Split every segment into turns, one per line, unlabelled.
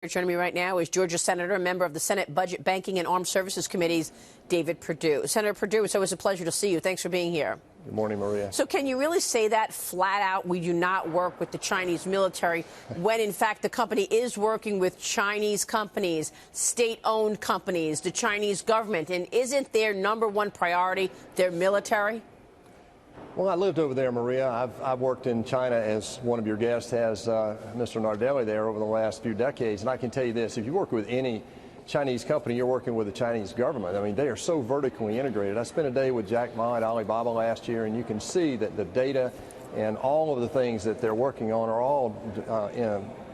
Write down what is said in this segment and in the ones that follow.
Joining me right now is Georgia Senator, a member of the Senate Budget, Banking, and Armed Services Committees, David Perdue. Senator Perdue, it's always a pleasure to see you. Thanks for being here.
Good morning, Maria.
So can you really say that flat out, we do not work with the Chinese military, when in fact the company is working with Chinese companies, state-owned companies, the Chinese government, and isn't their number one priority their military?
Well, I lived over there, Maria. I've worked in China, as one of your guests has, Mr. Nardelli, there over the last few decades. And I can tell you this, if you work with any Chinese company, you're working with the Chinese government. I mean, they are so vertically integrated. I spent a day with Jack Ma at Alibaba last year, and you can see that the data and all of the things that they're working on are all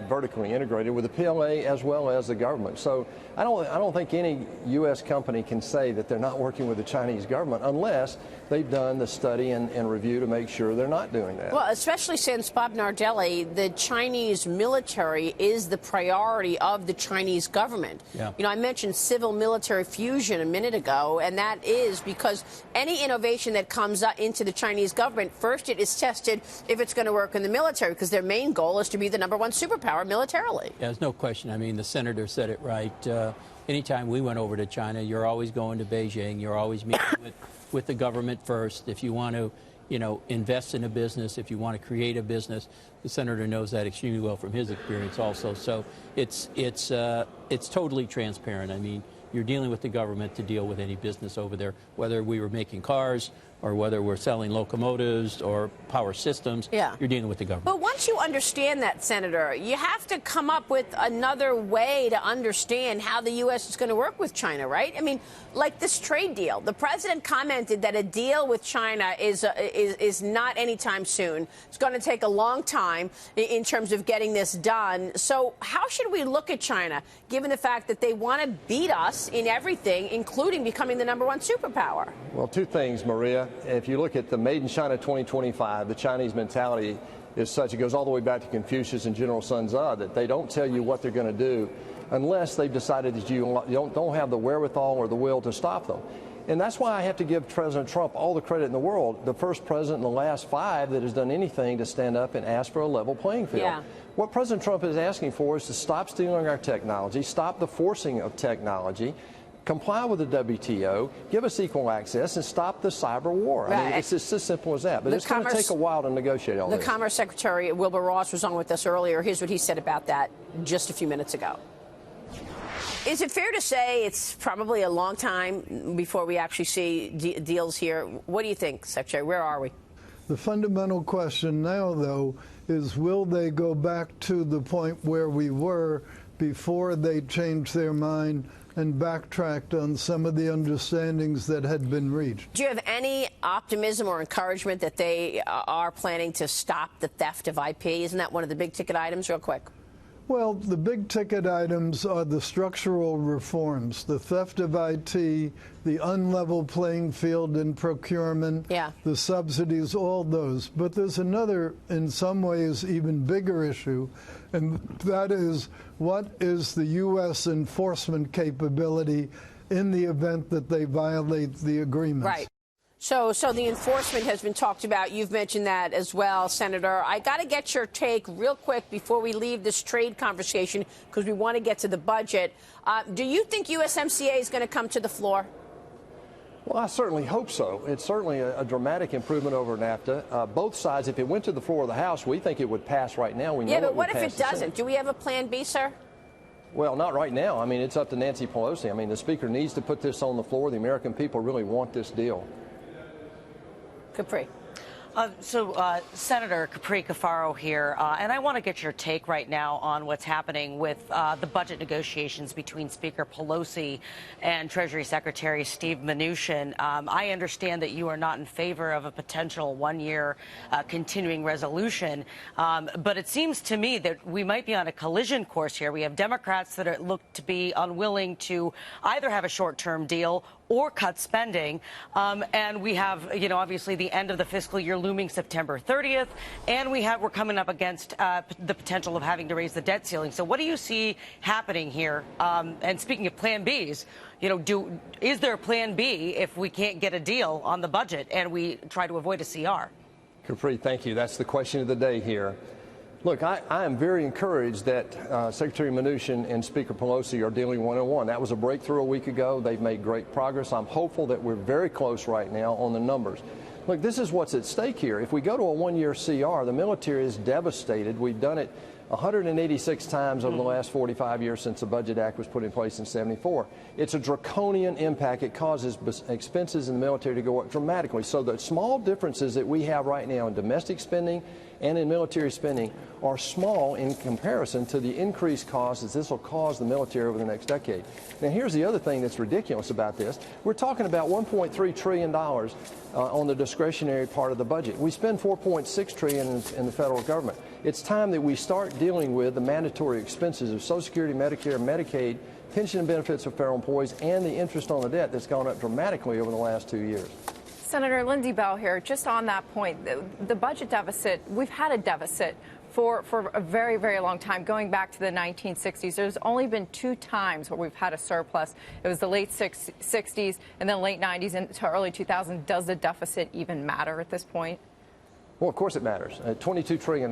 vertically integrated with the PLA as well as the government. So I don't think any U.S. company can say that they're not working with the Chinese government unless they've done the study and review to make sure they're not doing that.
Well, especially since, Bob Nardelli, the Chinese military is the priority of the Chinese government.
Yeah.
You know, I mentioned civil-military fusion a minute ago, and that is because any innovation that comes into the Chinese government, first it is tested if it's going to work in the military, because their main goal is to be the number one superpower militarily.
Yeah, there's no question. I mean, the senator said it right. Anytime we went over to China, you're always going to Beijing. You're always meeting with the government first. If you want to, invest in a business, if you want to create a business, the senator knows that extremely well from his experience also. So it's totally transparent. I mean, you're dealing with the government to deal with any business over there, whether we were making cars or whether we're selling locomotives or power systems.
Yeah.
You're dealing with the government.
But once you understand that, Senator, you have to come up with another way to understand how the U.S. is going to work with China, right? I mean, like this trade deal. The president commented that a deal with China is not anytime soon. It's going to take a long time in terms of getting this done. So how should we look at China, given the fact that they want to beat us in everything, including becoming the number one superpower?
Well, two things, Maria. If you look at the Made in China 2025, the Chinese mentality is such, it goes all the way back to Confucius and General Sun Tzu, that they don't tell you what they're going to do unless they've decided that you don't have the wherewithal or the will to stop them. And that's why I have to give President Trump all the credit in the world, the first president in the last 5 that has done anything to stand up and ask for a level playing field.
Yeah.
What President Trump is asking for is to stop stealing our technology, stop the forcing of technology, comply with the WTO, give us equal access, and stop the cyber war.
Right.
I mean, it's just as simple as that. But it's going to take a while to negotiate all this.
The Commerce Secretary, Wilbur Ross, was on with us earlier. Here's what he said about that just a few minutes ago. Is it fair to say it's probably a long time before we actually see deals here? What do you think, Secretary? Where are we?
The fundamental question now, though, is will they go back to the point where we were before they changed their mind and backtracked on some of the understandings that had been reached?
Do you have any optimism or encouragement that they are planning to stop the theft of IP? Isn't that one of the big ticket items, real quick?
Well, the big ticket items are the structural reforms, the theft of IT, the unlevel playing field in procurement, the subsidies, all those. But there's another, in some ways, even bigger issue, and that is, what is the U.S. enforcement capability in the event that they violate the agreements?
Right. So the enforcement has been talked about. You've mentioned that as well, Senator. I got to get your take real quick before we leave this trade conversation, because we want to get to the budget. Do you think USMCA is going to come to the floor?
Well, I certainly hope so. It's certainly a dramatic improvement over NAFTA. Both sides, if it went to the floor of the House, we think it would pass right now. We know
but what
if
it doesn't? Do we have a plan B, sir?
Well, not right now. I mean, it's up to Nancy Pelosi. I mean, the Speaker needs to put this on the floor. The American people really want this deal.
Capri.
Senator Capri Cafaro here, and I want to get your take right now on what's happening with the budget negotiations between Speaker Pelosi and Treasury Secretary Steve Mnuchin. I understand that you are not in favor of a potential one-year continuing resolution, but it seems to me that we might be on a collision course here. We have Democrats that look to be unwilling to either have a short-term deal or cut spending, and we have, obviously the end of the fiscal year looming September 30th, and we're coming up against the potential of having to raise the debt ceiling. So what do you see happening here? And speaking of Plan Bs, is there a Plan B if we can't get a deal on the budget and we try to avoid a CR?
Capri, thank you. That's the question of the day here. Look, I am very encouraged that Secretary Mnuchin and Speaker Pelosi are dealing one-on-one. That was a breakthrough a week ago. They've made great progress. I'm hopeful that we're very close right now on the numbers. Look, this is what's at stake here. If we go to a one-year CR, the military is devastated. We've done it 186 times over the last 45 years since the Budget Act was put in place in '74. It's a draconian impact. It causes expenses in the military to go up dramatically. So the small differences that we have right now in domestic spending and in military spending are small in comparison to the increased costs that this will cause the military over the next decade. Now, here's the other thing that's ridiculous about this. We're talking about $1.3 trillion on the discretionary part of the budget. We spend $4.6 trillion in the federal government. It's time that we start dealing with the mandatory expenses of Social Security, Medicare, Medicaid, pension and benefits of federal employees, and the interest on the debt that's gone up dramatically over the last 2 years.
Senator Lindsey Bell here, just on that point, the budget deficit, we've had a deficit for a very, very long time, going back to the 1960s. There's only been 2 times where we've had a surplus. It was the late 60s and then late 90s into early 2000s. Does the deficit even matter at this point?
Well, of course it matters. At $22 trillion,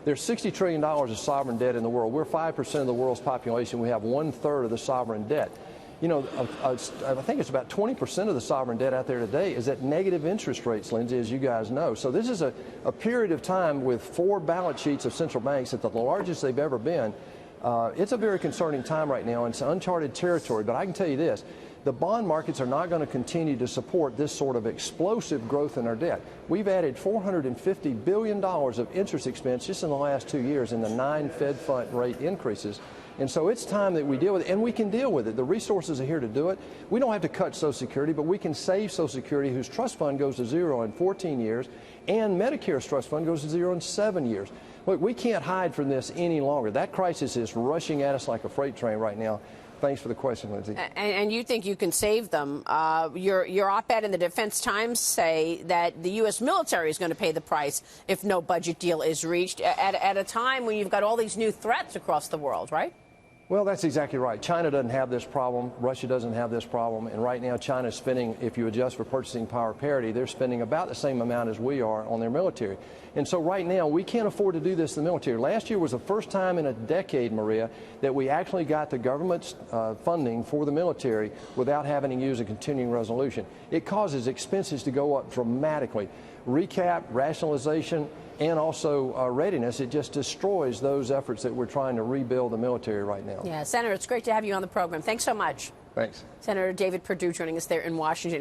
there's $60 trillion of sovereign debt in the world. We're 5% of the world's population. We have 1/3 of the sovereign debt. You know, I think it's about 20% of the sovereign debt out there today is at negative interest rates, Lindsay, as you guys know. So this is a period of time with 4 balance sheets of central banks at the largest they've ever been. It's a very concerning time right now. It's uncharted territory. But I can tell you this. The bond markets are not going to continue to support this sort of explosive growth in our debt. We've added $450 billion of interest expense just in the last 2 years in the 9 Fed fund rate increases. And so it's time that we deal with it, and we can deal with it. The resources are here to do it. We don't have to cut Social Security, but we can save Social Security, whose trust fund goes to 0 in 14 years, and Medicare's trust fund goes to 0 in 7 years. Look, we can't hide from this any longer. That crisis is rushing at us like a freight train right now. Thanks for the question, Lindsay.
And you think you can save them. Your op-ed in the Defense Times say that the U.S. military is going to pay the price if no budget deal is reached at a time when you've got all these new threats across the world, right?
Well, that's exactly right. China doesn't have this problem. Russia doesn't have this problem. And right now, China's spending, if you adjust for purchasing power parity, they're spending about the same amount as we are on their military. And so right now, we can't afford to do this in the military. Last year was the first time in a decade, Maria, that we actually got the government's funding for the military without having to use a continuing resolution. It causes expenses to go up dramatically. Recap, rationalization, and also readiness, it just destroys those efforts that we're trying to rebuild the military right now.
Yeah, Senator, it's great to have you on the program. Thanks so much.
Thanks.
Senator David Perdue joining us there in Washington.